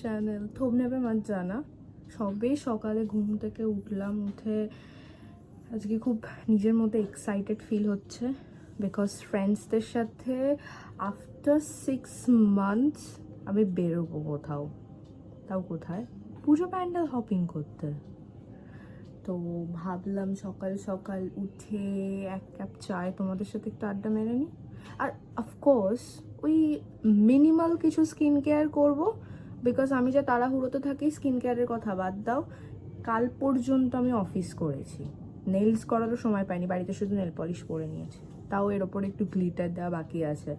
Channel থোবনেবে মাছ জানা। সবেই সকালে ঘুম থেকে উঠলাম, উঠে আজকে খুব নিজের মধ্যে এক্সাইটেড ফিল হচ্ছে বিকজ ফ্রেন্ডসদের সাথে আফটার 6 মান্থস আমি বেরোবো কোথাও, তাও কোথায়, পুজো প্যান্ডেল হপিং করতে। তো ভাবলাম সকাল সকাল উঠে এক কাপ চায় তোমাদের সাথে একটু আড্ডা মেরে নিই। আর অফকোর্স ওই মিনিমাল কিছু স্কিন কেয়ার করবো বিকজ আমি যা তাড়াহুড়োতে থাকি, স্কিন কেয়ারের কথা বাদ দাও, কাল পর্যন্ত আমি অফিস করেছি, নেইলস করারও সময় পাইনি, বাড়িতে শুধু নেল পলিশ করে নিয়েছি, তাও এর ওপর একটু গ্লিটার দেওয়া বাকি আছে।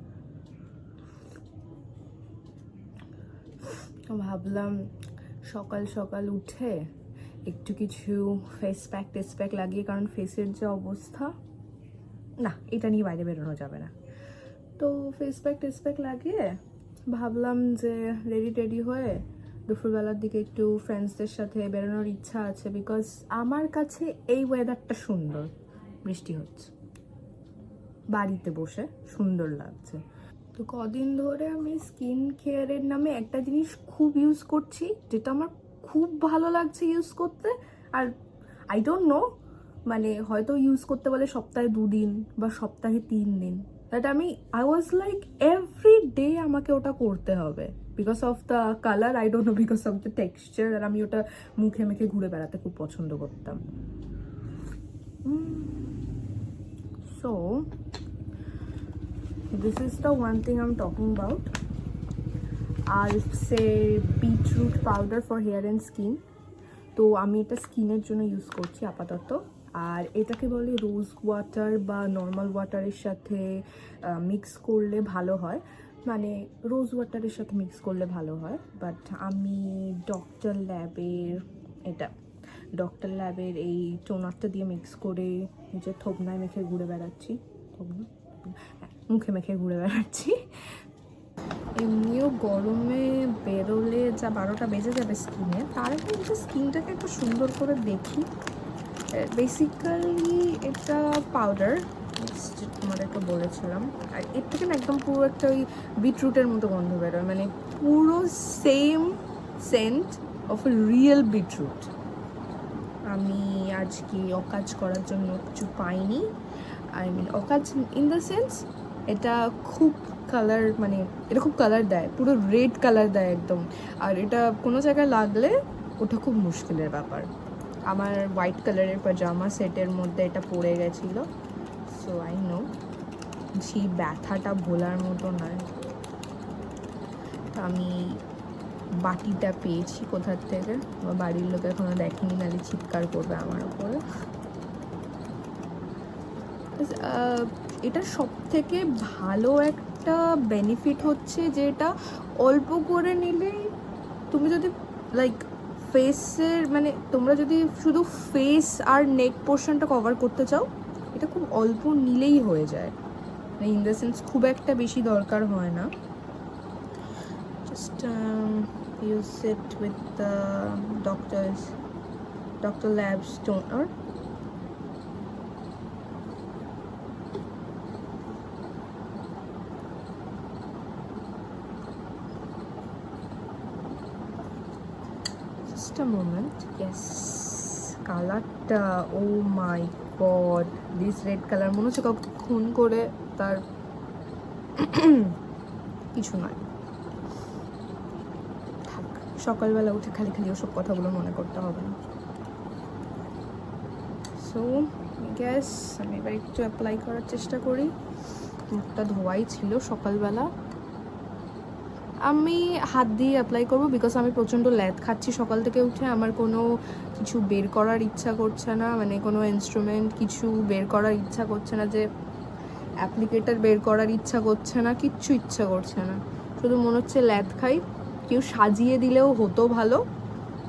ভাবলাম সকাল সকাল উঠে একটু কিছু ফেস প্যাক লাগিয়ে, কারণ ফেসের যে অবস্থা, না এটা নিয়ে বাইরে বেরোনো যাবে না। তো ফেস প্যাক লাগিয়ে ভাবলাম যে রেডি হয়ে দুপুরবেলার দিকে একটু ফ্রেন্ডসদের সাথে বেরোনোর ইচ্ছা আছে বিকজ আমার কাছে এই ওয়েদারটা সুন্দর, বৃষ্টি হচ্ছে, বাড়িতে বসে সুন্দর লাগছে। তো কদিন ধরে আমি স্কিন কেয়ারের নামে একটা জিনিস খুব ইউজ করছি, যেটা আমার খুব ভালো লাগছে ইউজ করতে। আর আই ডোন্ট নো, মানে হয়তো ইউজ করতে বলে সপ্তাহে 2 দিন বা সপ্তাহে 3 দিন, that I was like every day আমাকে ওটা করতে হবে because of the colour, I don't know, because of the texture. আর আমি ওটা মুখে মেখে ঘুরে বেড়াতে খুব পছন্দ করতাম। So this is the one thing I'm talking about. I'll say beetroot powder for hair and skin. তো আমি এটা স্কিনের জন্য ইউজ করছি আপাতত। আর এটাকে বলে রোজ ওয়াটার বা নর্মাল ওয়াটারের সাথে মিক্স করলে ভালো হয়, মানে রোজ ওয়াটারের সাথে মিক্স করলে ভালো হয়। বাট আমি ডক্টর ল্যাবের এই টোনারটা দিয়ে মিক্স করে নিজের থোবনায় মেখে ঘুরে বেড়াচ্ছি, মুখে মেখে ঘুরে বেড়াচ্ছি। এমনিও গরমে বেরোলে যা 12টা বেজে যাবে স্কিনে, তার মধ্যে স্কিনটাকে একটু সুন্দর করে দেখি। বেসিক্যালি এটা পাউডার, তোমাদেরকে বলেছিলাম। আর এর থেকে না একদম পুরো একটা ওই বিটরুটের মতো গন্ধ বেরোয়, মানে পুরো same scent of a real beetroot. আমি আজকে অকাজ করার জন্য কিছু পাইনি, আই মিন অকাজ ইন দ্য সেন্স এটা খুব কালার, মানে এটা খুব কালার দেয়, পুরো রেড কালার দেয় একদম। আর এটা কোনো জায়গায় লাগলে ওটা খুব মুশকিলের ব্যাপার। আমার হোয়াইট কালারের পাজামা সেটের মধ্যে এটা পড়ে গেছিলো, সো আই নো সেই ব্যথাটা ভোলার মতো নয়। আমি বাটিটা পেয়েছি কোথার থেকে, আমার বাড়ির লোক এখনো দেখেনি, নাহলে চিৎকার করবে আমার উপরে। এটা সব থেকে ভালো একটা বেনিফিট হচ্ছে যে এটা অল্প করে নিলেই, তুমি যদি লাইক ফেসের, মানে তোমরা যদি শুধু ফেস আর নেক পোর্শনটা কভার করতে চাও, এটা খুব অল্প নিলেই হয়ে যায়, মানে ইন দ্য সেন্স খুব একটা বেশি দরকার হয় না। Just use it with the doctor labs toner. Just a moment. Yes, কালারটা, ও মাই গড, দিস রেড কালার মনে হচ্ছে কাউকে খুন করে তার কিছু নয়। থাক, সকালবেলা উঠে খালি ওসব কথাগুলো মনে করতে হবে না। সো গ্যাস আমি এবার একটু অ্যাপ্লাই করার চেষ্টা করি। মুখটা ধোয়াই ছিল সকালবেলা, আমি হাত দিয়ে অ্যাপ্লাই করবো বিকজ আমি প্রচণ্ড ল্যাদ খাচ্ছি সকাল থেকে উঠে। আমার কোনো কিছু বের করার ইচ্ছা করছে না, মানে কোনো ইনস্ট্রুমেন্ট কিছু বের করার ইচ্ছা করছে না, যে অ্যাপ্লিকেটার বের করার ইচ্ছা করছে না, কিচ্ছু ইচ্ছা করছে না, শুধু মনে হচ্ছে ল্যাদ খাই। কেউ সাজিয়ে দিলেও হতো ভালো,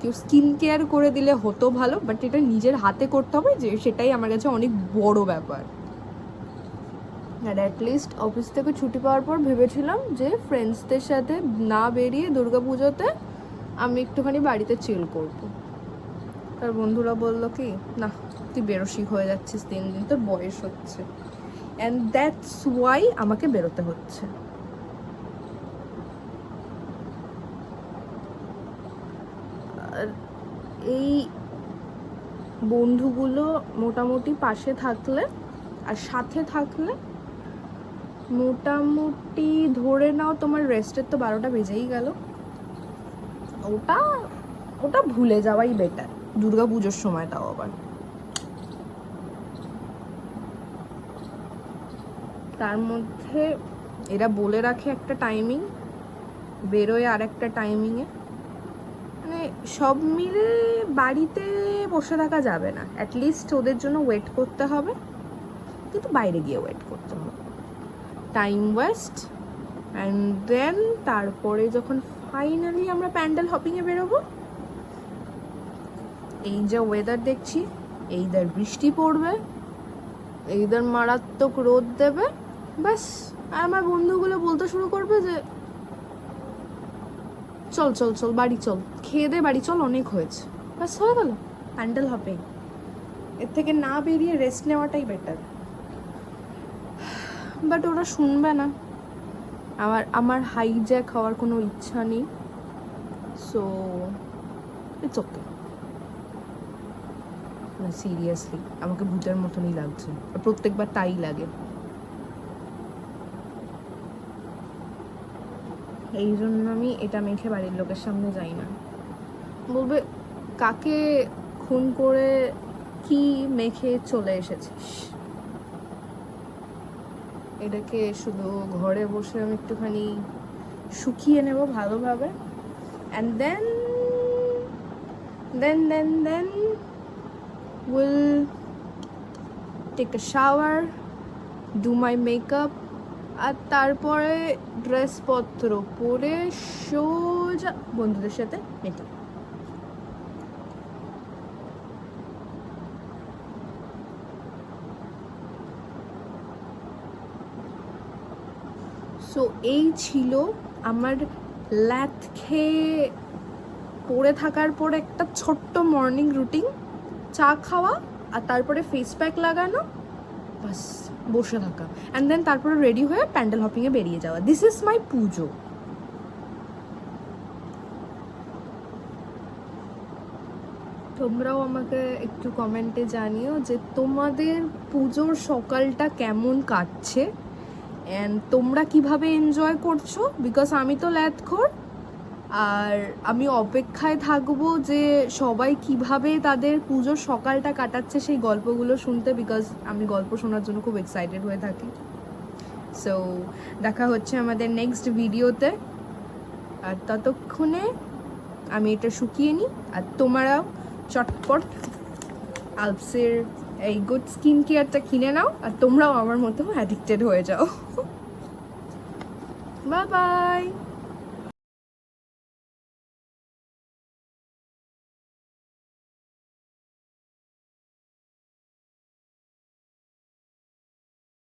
কেউ স্কিন কেয়ার করে দিলে হতো ভালো, বাট এটা নিজের হাতে করতে হবে, যে সেটাই আমার কাছে অনেক বড় ব্যাপার। আর অ্যাটলিস্ট অফিস থেকে ছুটি পাওয়ার পর ভেবেছিলাম যে ফ্রেন্ডসদের সাথে না বেরিয়ে দুর্গাপুজোতে আমি একটুখানি বাড়িতে চিল করবো। তার বন্ধুরা বললো কি, না তুই বেরোসিক হয়ে যাচ্ছিস দিন দিন, তোর বয়স হচ্ছে, অ্যান্ড দ্যাটস ওয়াই আমাকে বেরোতে হচ্ছে। এই বন্ধুগুলো মোটামুটি পাশে থাকলে আর সাথে থাকলে মোটামুটি ধরে নাও তোমার রেস্টের তো 12টা বেজেই গেল। ওটা ওটা ভুলে যাওয়াই বেটার, দুর্গা পুজোর সময়টাও আবার। তার মধ্যে এরা বলে রাখে একটা টাইমিং, বেরোয় আর একটা টাইমিংয়ে, মানে সব মিলে বাড়িতে বসে থাকা যাবে না, অ্যাটলিস্ট ওদের জন্য ওয়েট করতে হবে, কিন্তু বাইরে গিয়ে ওয়েট করতে হবে, টাইম ওয়েস্ট। অ্যান্ড দেন তারপরে যখন ফাইনালি আমরা প্যান্ডেল হপিংয়ে বেরোবো, এই যে ওয়েদার দেখছি, এইদার বৃষ্টি পড়বে, এইদার মারাত্মক রোদ দেবে, ব্যাস। আর আমার বন্ধুগুলো বলতে শুরু করবে যে চল চল চল বাড়ি চল, খেয়ে দে বাড়ি চল, অনেক হয়েছে, ব্যাস হয়ে গেল প্যান্ডেল হপিং। এর থেকে না বেরিয়ে রেস্ট নেওয়াটাই বেটার। বাট ওরা শুনবে না, আমার হাইজ্যাক হওয়ার কোনো ইচ্ছা নেই, সো ইটস ওকে। না সিরিয়াসলি আমাকে ভূতের মতনই লাগছে, আর প্রত্যেকবার তাই লাগে। এই জন্য আমি এটা মেখে বাড়ির লোকের সামনে যাই না, বলবে কাকে খুন করে কি মেখে চলে এসেছিস। এটাকে শুধু ঘরে বসে আমি একটুখানি শুকিয়ে নেব ভালোভাবে, and then will take a shower, do my makeup, আর তারপরে ড্রেসপত্র পরে সোজা বন্ধুদের সাথে মেকআপ। সো এই ছিল আমার ল্যাথ খেয়ে পড়ে থাকার পর একটা ছোট্ট মর্নিং রুটিন। চা খাওয়া, আর তারপরে ফেস প্যাক লাগানো, বাস বসে থাকা, অ্যান্ড দেন তারপরে রেডি হয়ে প্যান্ডেল হপিংয়ে বেরিয়ে যাওয়া। দিস ইজ মাই পুজো। তোমরাও আমাকে একটু কমেন্টে জানিও যে তোমাদের পুজোর সকালটা কেমন কাটছে, অ্যান্ড তোমরা কিভাবে এনজয় করছো, বিকজ আমি তো ল্যাথখোর, আর আমি অপেক্ষায় থাকবো যে সবাই কিভাবে তাদের পুজোর সকালটা কাটাচ্ছে সেই গল্পগুলো শুনতে, বিকজ আমি গল্প শোনার জন্য খুব এক্সাইটেড হয়ে থাকি। সো দেখা হচ্ছে আমাদের নেক্সট ভিডিওতে, আর ততক্ষণে আমি এটা শুকিয়ে নিই, আর তোমরাও চটপট আলপসের এই গুড স্কিন কেয়ারটা কিনে নাও, আর তোমরাও আমার মতো অ্যাডিক্টেড হয়ে যাও। Bye bye.